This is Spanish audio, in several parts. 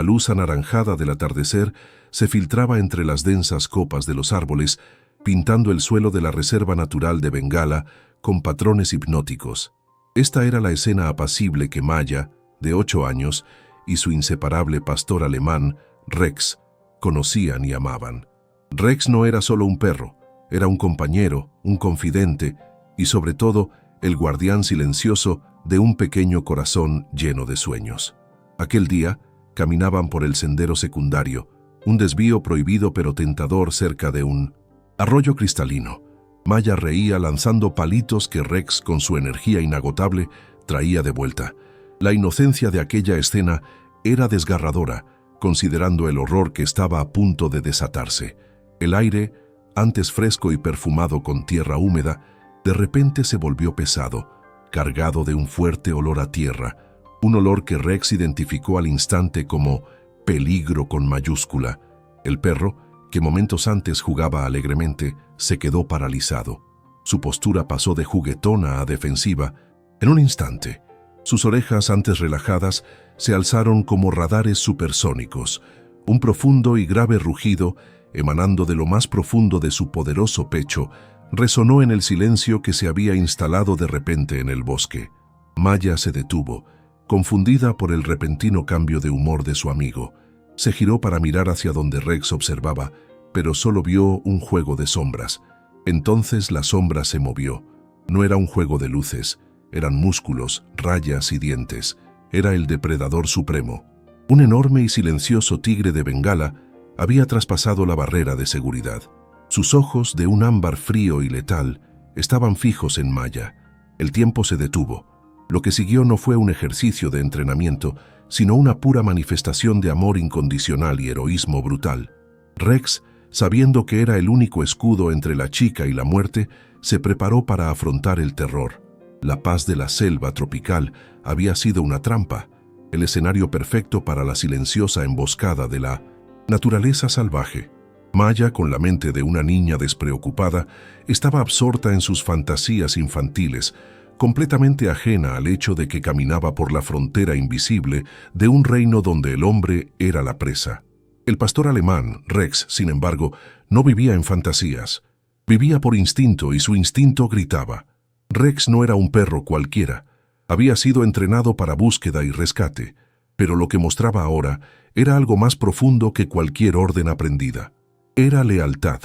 La luz anaranjada del atardecer se filtraba entre las densas copas de los árboles, pintando el suelo de la reserva natural de Bengala con patrones hipnóticos. Esta era la escena apacible que Maya, de 8 años, y su inseparable pastor alemán, Rex, conocían y amaban. Rex no era solo un perro, era un compañero, un confidente y, sobre todo, el guardián silencioso de un pequeño corazón lleno de sueños. Aquel día, caminaban por el sendero secundario, un desvío prohibido pero tentador cerca de un arroyo cristalino. Maya reía lanzando palitos que Rex, con su energía inagotable, traía de vuelta. La inocencia de aquella escena era desgarradora, considerando el horror que estaba a punto de desatarse. El aire, antes fresco y perfumado con tierra húmeda, de repente se volvió pesado, cargado de un fuerte olor a tierra, un olor que Rex identificó al instante como peligro con mayúscula. El perro, que momentos antes jugaba alegremente, se quedó paralizado. Su postura pasó de juguetona a defensiva en un instante. Sus orejas, antes relajadas, se alzaron como radares supersónicos. Un profundo y grave rugido, emanando de lo más profundo de su poderoso pecho, resonó en el silencio que se había instalado de repente en el bosque. Maya se detuvo, confundida por el repentino cambio de humor de su amigo. Se giró para mirar hacia donde Rex observaba, pero solo vio un juego de sombras. Entonces la sombra se movió. No era un juego de luces, eran músculos, rayas y dientes. Era el depredador supremo. Un enorme y silencioso tigre de Bengala había traspasado la barrera de seguridad. Sus ojos, de un ámbar frío y letal, estaban fijos en Maya. El tiempo se detuvo. Lo que siguió no fue un ejercicio de entrenamiento, sino una pura manifestación de amor incondicional y heroísmo brutal. Rex, sabiendo que era el único escudo entre la chica y la muerte, se preparó para afrontar el terror. La paz de la selva tropical había sido una trampa, el escenario perfecto para la silenciosa emboscada de la naturaleza salvaje. Maya, con la mente de una niña despreocupada, estaba absorta en sus fantasías infantiles, completamente ajena al hecho de que caminaba por la frontera invisible de un reino donde el hombre era la presa. El pastor alemán, Rex, sin embargo, no vivía en fantasías. Vivía por instinto y su instinto gritaba. Rex no era un perro cualquiera. Había sido entrenado para búsqueda y rescate, pero lo que mostraba ahora era algo más profundo que cualquier orden aprendida. Era lealtad,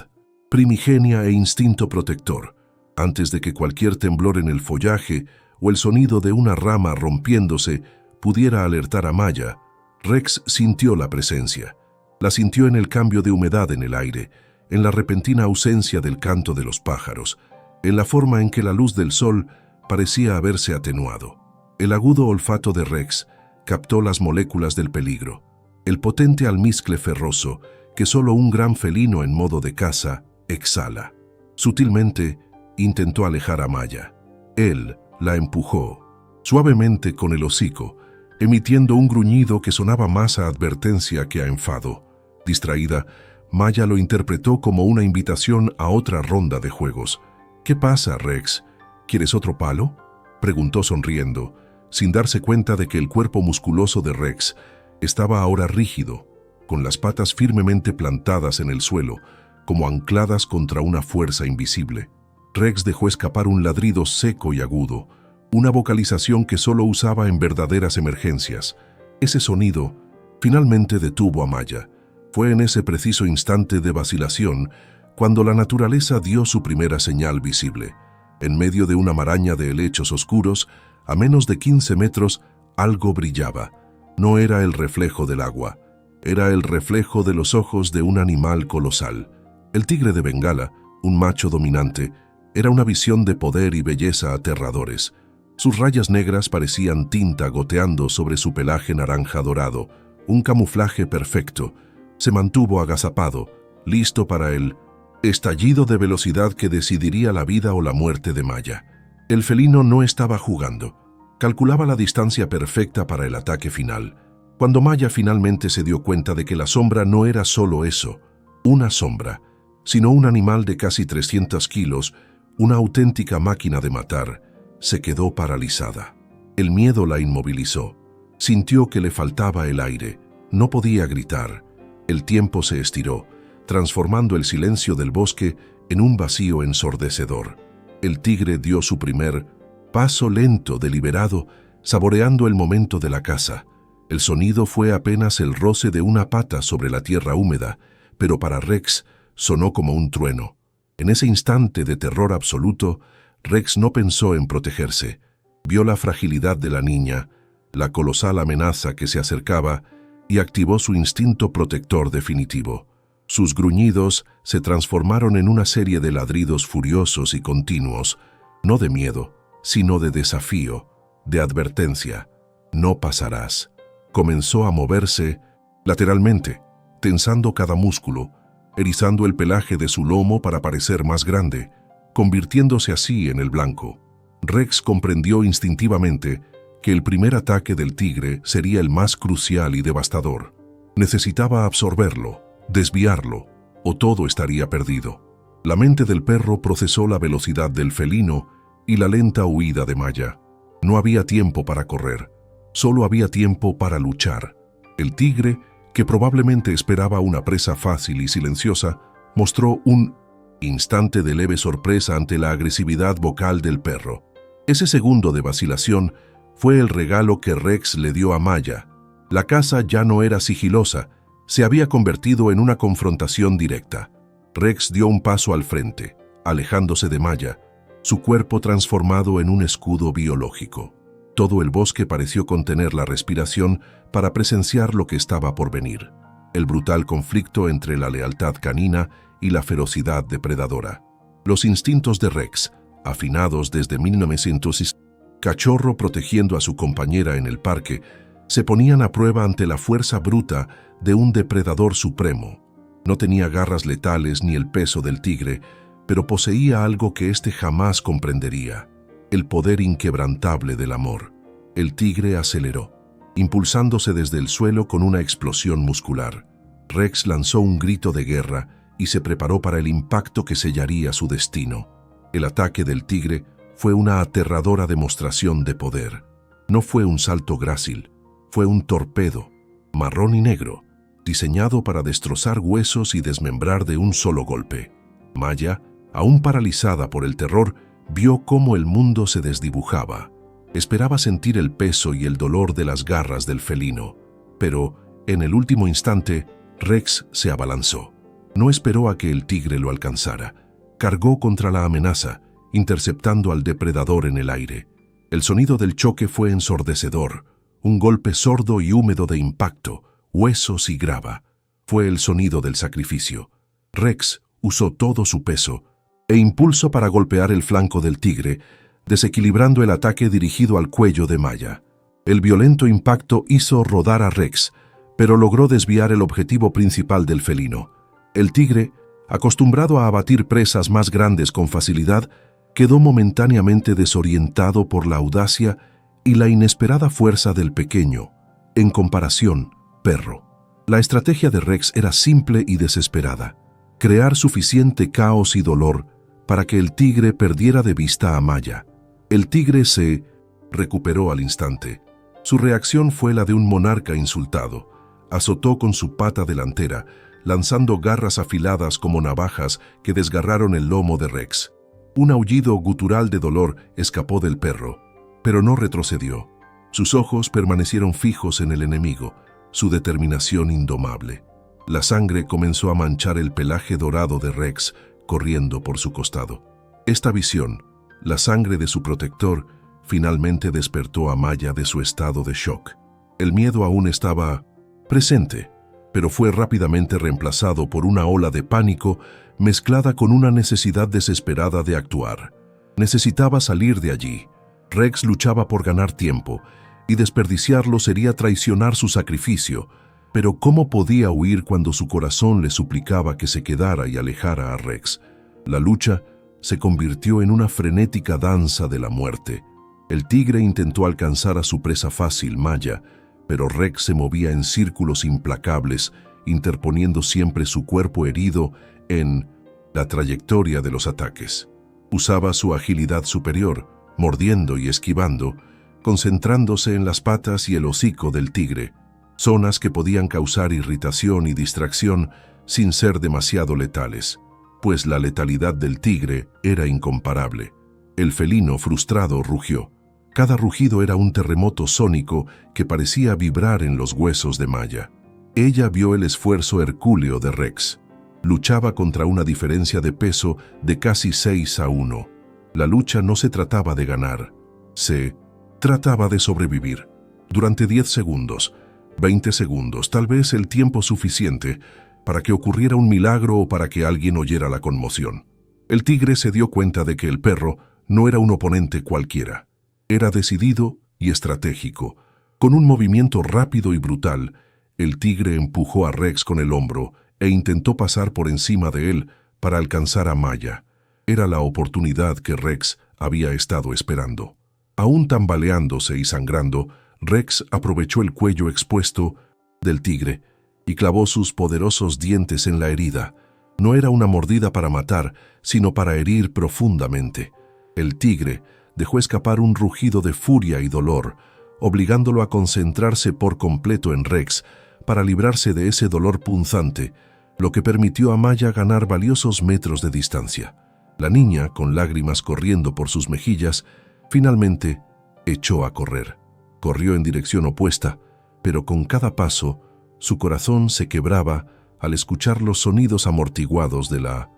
primigenia e instinto protector. Antes de que cualquier temblor en el follaje o el sonido de una rama rompiéndose pudiera alertar a Maya, Rex sintió la presencia. La sintió en el cambio de humedad en el aire, en la repentina ausencia del canto de los pájaros, en la forma en que la luz del sol parecía haberse atenuado. El agudo olfato de Rex captó las moléculas del peligro, el potente almizcle ferroso que solo un gran felino en modo de caza exhala. Sutilmente intentó alejar a Maya. Él la empujó, suavemente con el hocico, emitiendo un gruñido que sonaba más a advertencia que a enfado. Distraída, Maya lo interpretó como una invitación a otra ronda de juegos. «¿Qué pasa, Rex? ¿Quieres otro palo?», preguntó sonriendo, sin darse cuenta de que el cuerpo musculoso de Rex estaba ahora rígido, con las patas firmemente plantadas en el suelo, como ancladas contra una fuerza invisible. Rex dejó escapar un ladrido seco y agudo, una vocalización que solo usaba en verdaderas emergencias. Ese sonido finalmente detuvo a Maya. Fue en ese preciso instante de vacilación cuando la naturaleza dio su primera señal visible. En medio de una maraña de helechos oscuros, a menos de 15 metros, algo brillaba. No era el reflejo del agua, era el reflejo de los ojos de un animal colosal. El tigre de Bengala, un macho dominante, era una visión de poder y belleza aterradores. Sus rayas negras parecían tinta goteando sobre su pelaje naranja dorado, un camuflaje perfecto. Se mantuvo agazapado, listo para el estallido de velocidad que decidiría la vida o la muerte de Maya. El felino no estaba jugando. Calculaba la distancia perfecta para el ataque final. Cuando Maya finalmente se dio cuenta de que la sombra no era solo eso, una sombra, sino un animal de casi 300 kilos, una auténtica máquina de matar, se quedó paralizada. El miedo la inmovilizó. Sintió que le faltaba el aire, No podía gritar. El tiempo se estiró, transformando el silencio del bosque en un vacío ensordecedor. El tigre dio su primer paso lento, deliberado, saboreando el momento de la caza. El sonido fue apenas el roce de una pata sobre la tierra húmeda, pero para Rex sonó como un trueno. En ese instante de terror absoluto, Rex no pensó en protegerse. Vio la fragilidad de la niña, la colosal amenaza que se acercaba, y activó su instinto protector definitivo. Sus gruñidos se transformaron en una serie de ladridos furiosos y continuos, no de miedo, sino de desafío, de advertencia. No pasarás. Comenzó a moverse lateralmente, tensando cada músculo, erizando el pelaje de su lomo para parecer más grande, convirtiéndose así en el blanco. Rex comprendió instintivamente que el primer ataque del tigre sería el más crucial y devastador. Necesitaba absorberlo, desviarlo, o todo estaría perdido. La mente del perro procesó la velocidad del felino y la lenta huida de Maya. No había tiempo para correr, solo había tiempo para luchar. El tigre, que probablemente esperaba una presa fácil y silenciosa, mostró un instante de leve sorpresa ante la agresividad vocal del perro. Ese segundo de vacilación fue el regalo que Rex le dio a Maya. La caza ya no era sigilosa, se había convertido en una confrontación directa. Rex dio un paso al frente, alejándose de Maya, su cuerpo transformado en un escudo biológico. Todo el bosque pareció contener la respiración para presenciar lo que estaba por venir: el brutal conflicto entre la lealtad canina y la ferocidad depredadora. Los instintos de Rex, afinados desde 1900, cachorro protegiendo a su compañera en el parque, se ponían a prueba ante la fuerza bruta de un depredador supremo. No tenía garras letales ni el peso del tigre, pero poseía algo que éste jamás comprendería: el poder inquebrantable del amor. El tigre aceleró, impulsándose desde el suelo con una explosión muscular. Rex lanzó un grito de guerra y se preparó para el impacto que sellaría su destino. El ataque del tigre fue una aterradora demostración de poder. No fue un salto grácil, fue un torpedo, marrón y negro, diseñado para destrozar huesos y desmembrar de un solo golpe. Maya, aún paralizada por el terror, vio cómo el mundo se desdibujaba. Esperaba sentir el peso y el dolor de las garras del felino, pero, en el último instante, Rex se abalanzó. No esperó a que el tigre lo alcanzara. Cargó contra la amenaza, interceptando al depredador en el aire. El sonido del choque fue ensordecedor, un golpe sordo y húmedo de impacto, huesos y grava. Fue el sonido del sacrificio. Rex usó todo su peso e impulso para golpear el flanco del tigre, desequilibrando el ataque dirigido al cuello de Maya. El violento impacto hizo rodar a Rex, pero logró desviar el objetivo principal del felino. El tigre, acostumbrado a abatir presas más grandes con facilidad, quedó momentáneamente desorientado por la audacia y la inesperada fuerza del pequeño, en comparación, perro. La estrategia de Rex era simple y desesperada: crear suficiente caos y dolor para que el tigre perdiera de vista a Maya. El tigre se recuperó al instante. Su reacción fue la de un monarca insultado. Azotó con su pata delantera, lanzando garras afiladas como navajas que desgarraron el lomo de Rex. Un aullido gutural de dolor escapó del perro, pero no retrocedió. Sus ojos permanecieron fijos en el enemigo, su determinación indomable. La sangre comenzó a manchar el pelaje dorado de Rex, corriendo por su costado. Esta visión, la sangre de su protector, finalmente despertó a Maya de su estado de shock. El miedo aún estaba presente, pero fue rápidamente reemplazado por una ola de pánico mezclada con una necesidad desesperada de actuar. Necesitaba salir de allí. Rex luchaba por ganar tiempo, y desperdiciarlo sería traicionar su sacrificio. Pero ¿cómo podía huir cuando su corazón le suplicaba que se quedara y alejara a Rex? La lucha se convirtió en una frenética danza de la muerte. El tigre intentó alcanzar a su presa fácil, Maya, pero Rex se movía en círculos implacables, interponiendo siempre su cuerpo herido en la trayectoria de los ataques. Usaba su agilidad superior, mordiendo y esquivando, concentrándose en las patas y el hocico del tigre. zonas que podían causar irritación y distracción sin ser demasiado letales, pues la letalidad del tigre era incomparable. El felino frustrado rugió. Cada rugido era un terremoto sónico que parecía vibrar en los huesos de Maya. Ella vio el esfuerzo hercúleo de Rex. Luchaba contra una diferencia de peso de casi 6-1. La lucha no se trataba de ganar, se trataba de sobrevivir. Durante 10 segundos, 20 segundos, tal vez el tiempo suficiente para que ocurriera un milagro o para que alguien oyera la conmoción. El tigre se dio cuenta de que el perro no era un oponente cualquiera. Era decidido y estratégico. Con un movimiento rápido y brutal, el tigre empujó a Rex con el hombro e intentó pasar por encima de él para alcanzar a Maya. Era la oportunidad que Rex había estado esperando. Aún tambaleándose y sangrando, Rex aprovechó el cuello expuesto del tigre y clavó sus poderosos dientes en la herida. No era una mordida para matar, sino para herir profundamente. El tigre dejó escapar un rugido de furia y dolor, obligándolo a concentrarse por completo en Rex para librarse de ese dolor punzante, lo que permitió a Maya ganar valiosos metros de distancia. La niña, con lágrimas corriendo por sus mejillas, finalmente echó a correr. Corrió en dirección opuesta, pero con cada paso, su corazón se quebraba al escuchar los sonidos amortiguados de la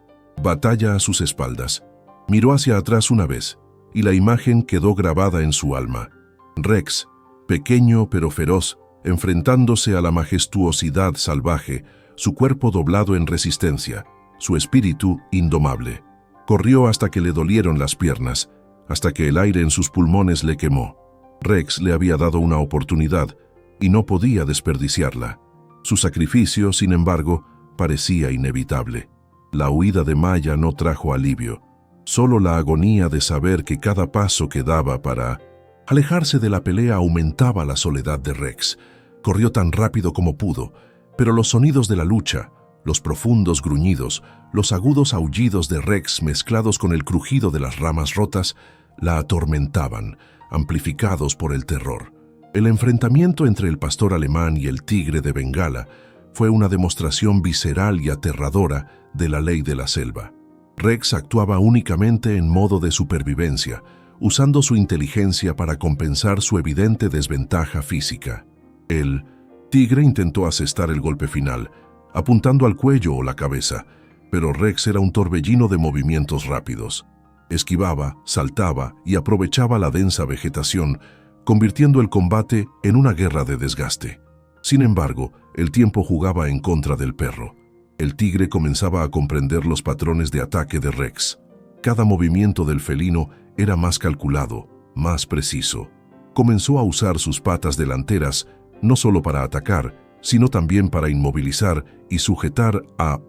batalla a sus espaldas. Miró hacia atrás una vez, y la imagen quedó grabada en su alma. Rex, pequeño pero feroz, enfrentándose a la majestuosidad salvaje, su cuerpo doblado en resistencia, su espíritu indomable. Corrió hasta que le dolieron las piernas, hasta que el aire en sus pulmones le quemó. Rex le había dado una oportunidad y no podía desperdiciarla. Su sacrificio, sin embargo, parecía inevitable. La huida de Maya no trajo alivio, solo la agonía de saber que cada paso que daba para alejarse de la pelea aumentaba la soledad de Rex. Corrió tan rápido como pudo, pero los sonidos de la lucha, los profundos gruñidos, los agudos aullidos de Rex mezclados con el crujido de las ramas rotas, la atormentaban, amplificados por el terror. El enfrentamiento entre el pastor alemán y el tigre de Bengala fue una demostración visceral y aterradora de la ley de la selva. Rex actuaba únicamente en modo de supervivencia, usando su inteligencia para compensar su evidente desventaja física. El tigre intentó asestar el golpe final, apuntando al cuello o la cabeza, pero Rex era un torbellino de movimientos rápidos. Esquivaba, saltaba y aprovechaba la densa vegetación, convirtiendo el combate en una guerra de desgaste. Sin embargo, el tiempo jugaba en contra del perro. El tigre comenzaba a comprender los patrones de ataque de Rex. Cada movimiento del felino era más calculado, más preciso. Comenzó a usar sus patas delanteras no solo para atacar, sino también para inmovilizar y sujetar a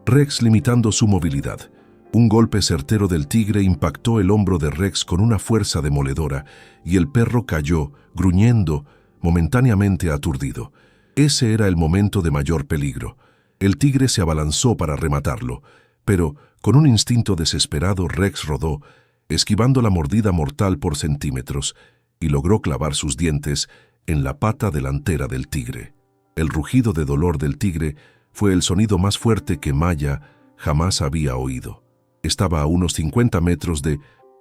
Rex, limitando su movilidad. Un golpe certero del tigre impactó el hombro de Rex con una fuerza demoledora y el perro cayó, gruñendo, momentáneamente aturdido. Ese era el momento de mayor peligro. El tigre se abalanzó para rematarlo, pero con un instinto desesperado Rex rodó, esquivando la mordida mortal por centímetros, y logró clavar sus dientes en la pata delantera del tigre. El rugido de dolor del tigre fue el sonido más fuerte que Maya jamás había oído. Estaba a unos 50 metros de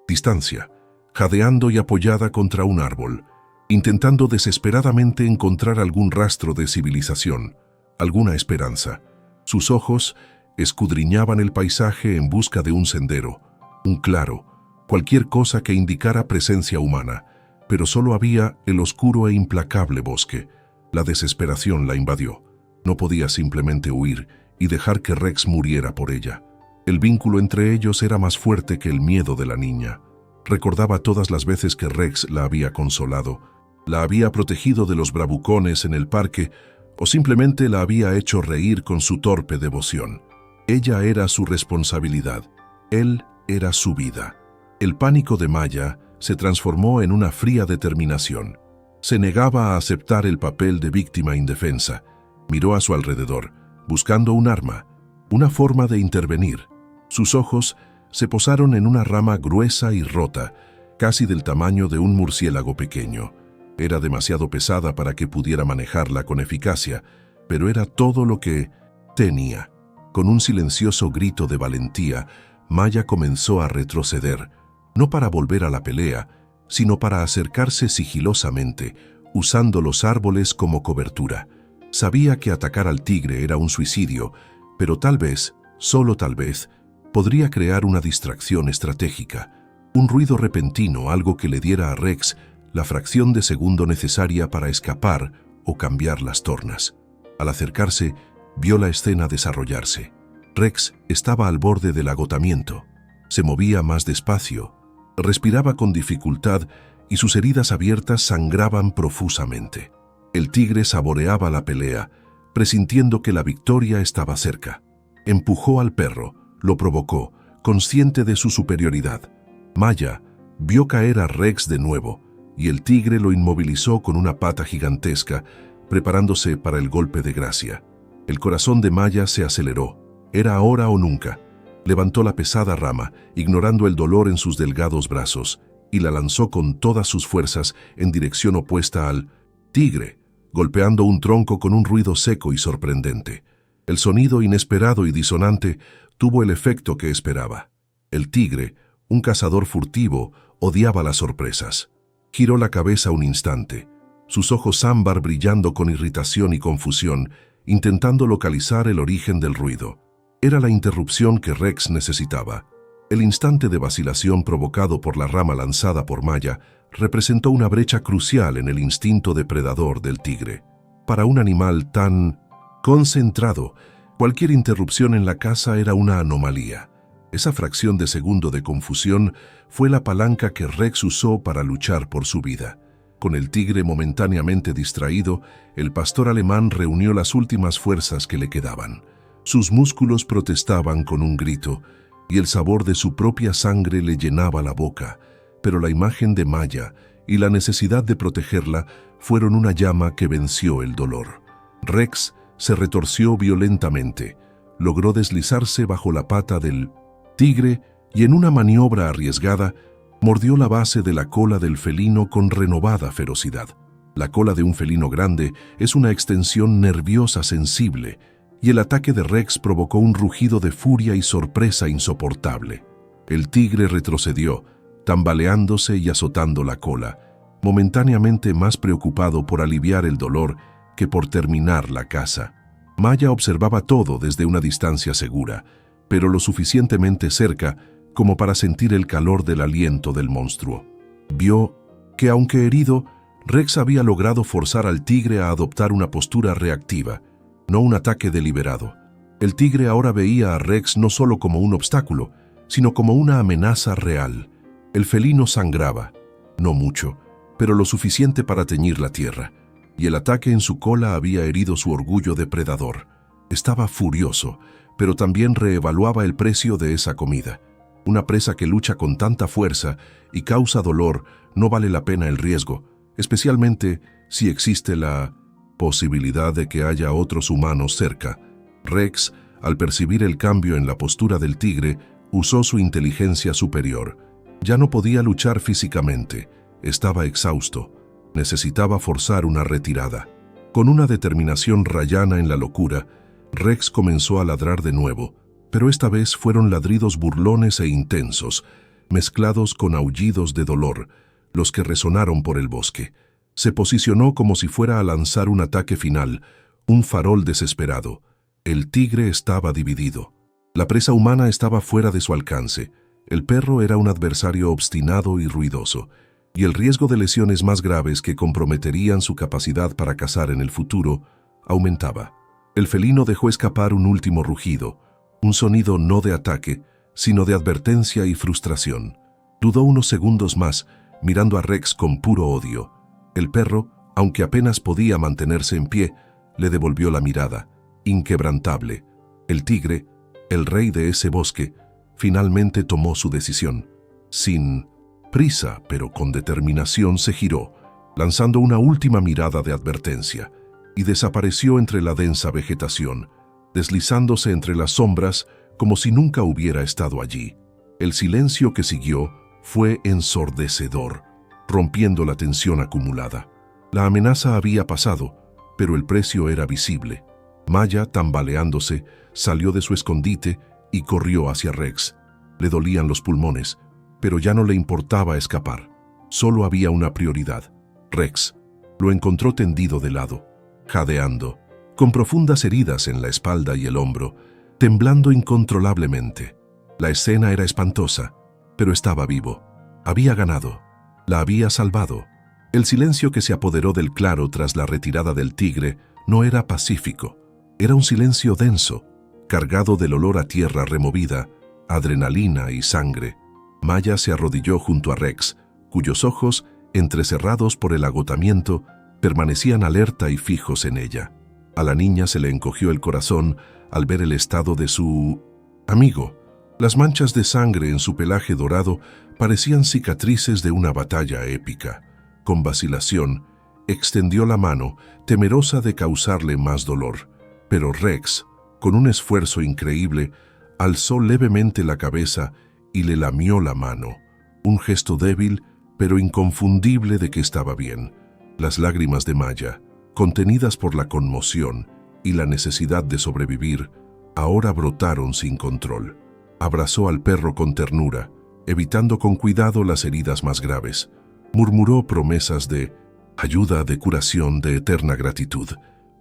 distancia, jadeando y apoyada contra un árbol, intentando desesperadamente encontrar algún rastro de civilización, alguna esperanza. Sus ojos escudriñaban el paisaje en busca de un sendero, un claro, cualquier cosa que indicara presencia humana, pero solo había el oscuro e implacable bosque. La desesperación la invadió. No podía simplemente huir y dejar que Rex muriera por ella. El vínculo entre ellos era más fuerte que el miedo de la niña. Recordaba todas las veces que Rex la había consolado, la había protegido de los bravucones en el parque o simplemente la había hecho reír con su torpe devoción. Ella era su responsabilidad, él era su vida. El pánico de Maya se transformó en una fría determinación. Se negaba a aceptar el papel de víctima indefensa. Miró a su alrededor, buscando un arma, una forma de intervenir. Sus ojos se posaron en una rama gruesa y rota, casi del tamaño de un murciélago pequeño. Era demasiado pesada para que pudiera manejarla con eficacia, pero era todo lo que tenía. Con un silencioso grito de valentía, Maya comenzó a retroceder, no para volver a la pelea, sino para acercarse sigilosamente, usando los árboles como cobertura. Sabía que atacar al tigre era un suicidio, pero tal vez, solo tal vez, podría crear una distracción estratégica, un ruido repentino, algo que le diera a Rex la fracción de segundo necesaria para escapar o cambiar las tornas. Al acercarse, vio la escena desarrollarse. Rex estaba al borde del agotamiento. Se movía más despacio, respiraba con dificultad y sus heridas abiertas sangraban profusamente. El tigre saboreaba la pelea, presintiendo que la victoria estaba cerca. Empujó al perro, lo provocó, consciente de su superioridad. Maya vio caer a Rex de nuevo, y el tigre lo inmovilizó con una pata gigantesca, preparándose para el golpe de gracia. El corazón de Maya se aceleró. Era ahora o nunca. Levantó la pesada rama, ignorando el dolor en sus delgados brazos, y la lanzó con todas sus fuerzas en dirección opuesta al tigre, golpeando un tronco con un ruido seco y sorprendente. El sonido inesperado y disonante tuvo el efecto que esperaba. El tigre, un cazador furtivo, odiaba las sorpresas. Giró la cabeza un instante, sus ojos ámbar brillando con irritación y confusión, intentando localizar el origen del ruido. Era la interrupción que Rex necesitaba. El instante de vacilación provocado por la rama lanzada por Maya representó una brecha crucial en el instinto depredador del tigre. Para un animal tan concentrado, cualquier interrupción en la caza era una anomalía. Esa fracción de segundo de confusión fue la palanca que Rex usó para luchar por su vida. Con el tigre momentáneamente distraído, el pastor alemán reunió las últimas fuerzas que le quedaban. Sus músculos protestaban con un grito, y el sabor de su propia sangre le llenaba la boca, pero la imagen de Maya y la necesidad de protegerla fueron una llama que venció el dolor. Rex se retorció violentamente, logró deslizarse bajo la pata del tigre y en una maniobra arriesgada, mordió la base de la cola del felino con renovada ferocidad. La cola de un felino grande es una extensión nerviosa sensible, y el ataque de Rex provocó un rugido de furia y sorpresa insoportable. El tigre retrocedió, tambaleándose y azotando la cola, momentáneamente más preocupado por aliviar el dolor que por terminar la caza. Maya observaba todo desde una distancia segura, pero lo suficientemente cerca como para sentir el calor del aliento del monstruo. Vio que, aunque herido, Rex había logrado forzar al tigre a adoptar una postura reactiva, no un ataque deliberado. El tigre ahora veía a Rex no solo como un obstáculo, sino como una amenaza real. El felino sangraba, no mucho, pero lo suficiente para teñir la tierra, y el ataque en su cola había herido su orgullo depredador. Estaba furioso, pero también reevaluaba el precio de esa comida. Una presa que lucha con tanta fuerza y causa dolor no vale la pena el riesgo, especialmente si existe la posibilidad de que haya otros humanos cerca. Rex, al percibir el cambio en la postura del tigre, usó su inteligencia superior. Ya no podía luchar físicamente, estaba exhausto, necesitaba forzar una retirada. Con una determinación rayana en la locura, Rex comenzó a ladrar de nuevo, pero esta vez fueron ladridos burlones e intensos, mezclados con aullidos de dolor, los que resonaron por el bosque. Se posicionó como si fuera a lanzar un ataque final, un farol desesperado. El tigre estaba dividido. La presa humana estaba fuera de su alcance. El perro era un adversario obstinado y ruidoso, y el riesgo de lesiones más graves que comprometerían su capacidad para cazar en el futuro aumentaba. El felino dejó escapar un último rugido, un sonido no de ataque, sino de advertencia y frustración. Dudó unos segundos más, mirando a Rex con puro odio. El perro, aunque apenas podía mantenerse en pie, le devolvió la mirada, inquebrantable. El tigre, el rey de ese bosque, finalmente tomó su decisión. Sin prisa, pero con determinación, se giró, lanzando una última mirada de advertencia, y desapareció entre la densa vegetación, deslizándose entre las sombras como si nunca hubiera estado allí. El silencio que siguió fue ensordecedor, rompiendo la tensión acumulada. La amenaza había pasado, pero el precio era visible. Maya, tambaleándose, salió de su escondite y corrió hacia Rex. Le dolían los pulmones, pero ya no le importaba escapar. Solo había una prioridad: Rex. Lo encontró tendido de lado, jadeando, con profundas heridas en la espalda y el hombro, temblando incontrolablemente. La escena era espantosa, pero estaba vivo. Había ganado. La había salvado. El silencio que se apoderó del claro tras la retirada del tigre no era pacífico. Era un silencio denso, cargado del olor a tierra removida, adrenalina y sangre. Maya se arrodilló junto a Rex, cuyos ojos, entrecerrados por el agotamiento, permanecían alerta y fijos en ella. A la niña se le encogió el corazón al ver el estado de su amigo. Las manchas de sangre en su pelaje dorado parecían cicatrices de una batalla épica. Con vacilación, extendió la mano, temerosa de causarle más dolor. Pero Rex, con un esfuerzo increíble, alzó levemente la cabeza y le lamió la mano. Un gesto débil, pero inconfundible de que estaba bien. Las lágrimas de Maya, contenidas por la conmoción y la necesidad de sobrevivir, ahora brotaron sin control. Abrazó al perro con ternura, evitando con cuidado las heridas más graves. Murmuró promesas de ayuda, de curación, de eterna gratitud.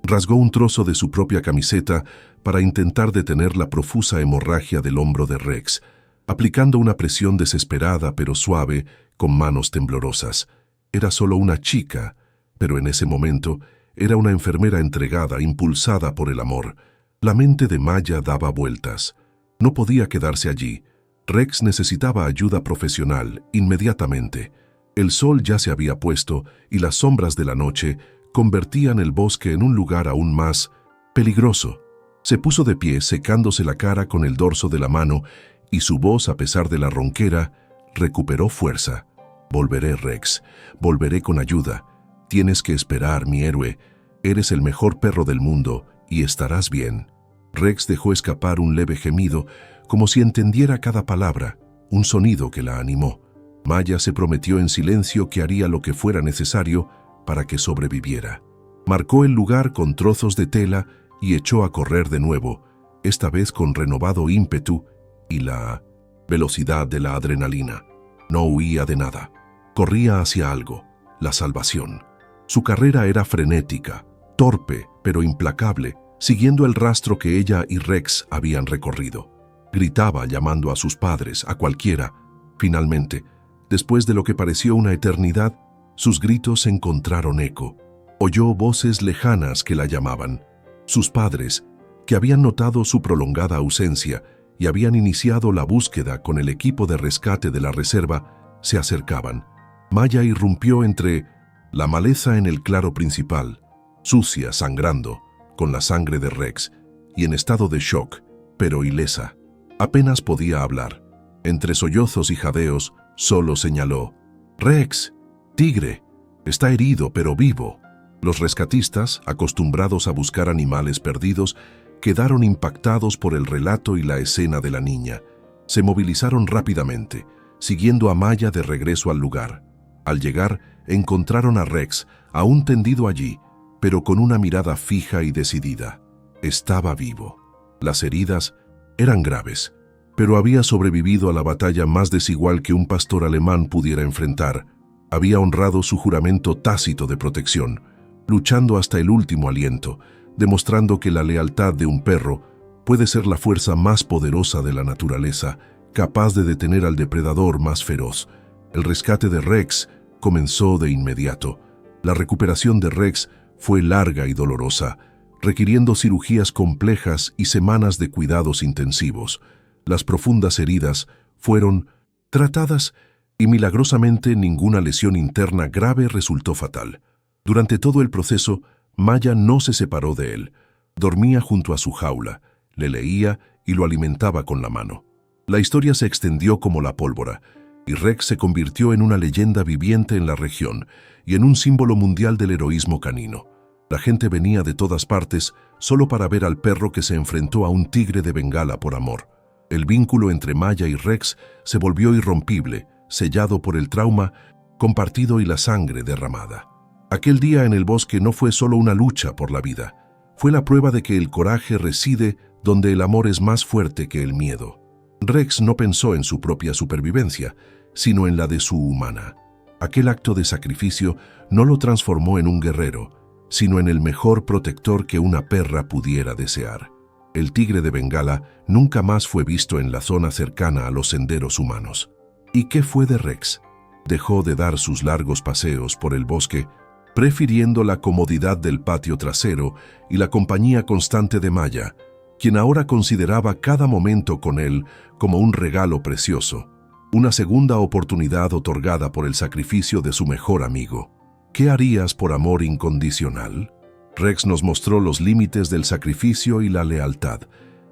Rasgó un trozo de su propia camiseta para intentar detener la profusa hemorragia del hombro de Rex, aplicando una presión desesperada pero suave con manos temblorosas. Era solo una chica, pero en ese momento era una enfermera entregada, impulsada por el amor. La mente de Maya daba vueltas. No podía quedarse allí. Rex necesitaba ayuda profesional, inmediatamente. El sol ya se había puesto y las sombras de la noche convertían el bosque en un lugar aún más peligroso. Se puso de pie, secándose la cara con el dorso de la mano, y su voz, a pesar de la ronquera, recuperó fuerza. Volveré, Rex. Volveré con ayuda. Tienes que esperar, mi héroe. Eres el mejor perro del mundo y estarás bien. Rex dejó escapar un leve gemido, como si entendiera cada palabra, un sonido que la animó. Maya se prometió en silencio que haría lo que fuera necesario para que sobreviviera. Marcó el lugar con trozos de tela y echó a correr de nuevo, esta vez con renovado ímpetu y la velocidad de la adrenalina. No huía de nada. Corría hacia algo, la salvación. Su carrera era frenética, torpe, pero implacable, siguiendo el rastro que ella y Rex habían recorrido. Gritaba llamando a sus padres, a cualquiera. Finalmente, después de lo que pareció una eternidad, sus gritos encontraron eco. Oyó voces lejanas que la llamaban. Sus padres, que habían notado su prolongada ausencia y habían iniciado la búsqueda con el equipo de rescate de la reserva, se acercaban. Maya irrumpió entre la maleza en el claro principal, sucia, sangrando, con la sangre de Rex, y en estado de shock, pero ilesa. Apenas podía hablar. Entre sollozos y jadeos, solo señaló: «Rex, tigre, está herido pero vivo». Los rescatistas, acostumbrados a buscar animales perdidos, quedaron impactados por el relato y la escena de la niña. Se movilizaron rápidamente, siguiendo a Maya de regreso al lugar. Al llegar, encontraron a Rex, aún tendido allí, pero con una mirada fija y decidida. Estaba vivo. Las heridas eran graves, pero había sobrevivido a la batalla más desigual que un pastor alemán pudiera enfrentar. Había honrado su juramento tácito de protección, luchando hasta el último aliento, demostrando que la lealtad de un perro puede ser la fuerza más poderosa de la naturaleza, capaz de detener al depredador más feroz. El rescate de Rex comenzó de inmediato. La recuperación de Rex fue larga y dolorosa, requiriendo cirugías complejas y semanas de cuidados intensivos. Las profundas heridas fueron tratadas y milagrosamente ninguna lesión interna grave resultó fatal. Durante todo el proceso, Maya no se separó de él. Dormía junto a su jaula, le leía y lo alimentaba con la mano. La historia se extendió como la pólvora, y Rex se convirtió en una leyenda viviente en la región y en un símbolo mundial del heroísmo canino. La gente venía de todas partes solo para ver al perro que se enfrentó a un tigre de Bengala por amor. El vínculo entre Maya y Rex se volvió irrompible, sellado por el trauma compartido y la sangre derramada. Aquel día en el bosque no fue solo una lucha por la vida, fue la prueba de que el coraje reside donde el amor es más fuerte que el miedo. Rex no pensó en su propia supervivencia, sino en la de su humana. Aquel acto de sacrificio no lo transformó en un guerrero, sino en el mejor protector que una perra pudiera desear. El tigre de Bengala nunca más fue visto en la zona cercana a los senderos humanos. ¿Y qué fue de Rex? Dejó de dar sus largos paseos por el bosque, prefiriendo la comodidad del patio trasero y la compañía constante de Maya, quien ahora consideraba cada momento con él como un regalo precioso, una segunda oportunidad otorgada por el sacrificio de su mejor amigo. ¿Qué harías por amor incondicional? Rex nos mostró los límites del sacrificio y la lealtad.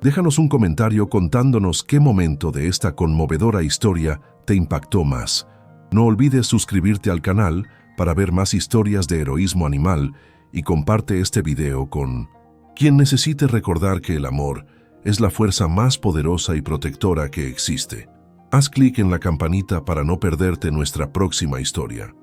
Déjanos un comentario contándonos qué momento de esta conmovedora historia te impactó más. No olvides suscribirte al canal para ver más historias de heroísmo animal y comparte este video con quien necesite recordar que el amor es la fuerza más poderosa y protectora que existe. Haz clic en la campanita para no perderte nuestra próxima historia.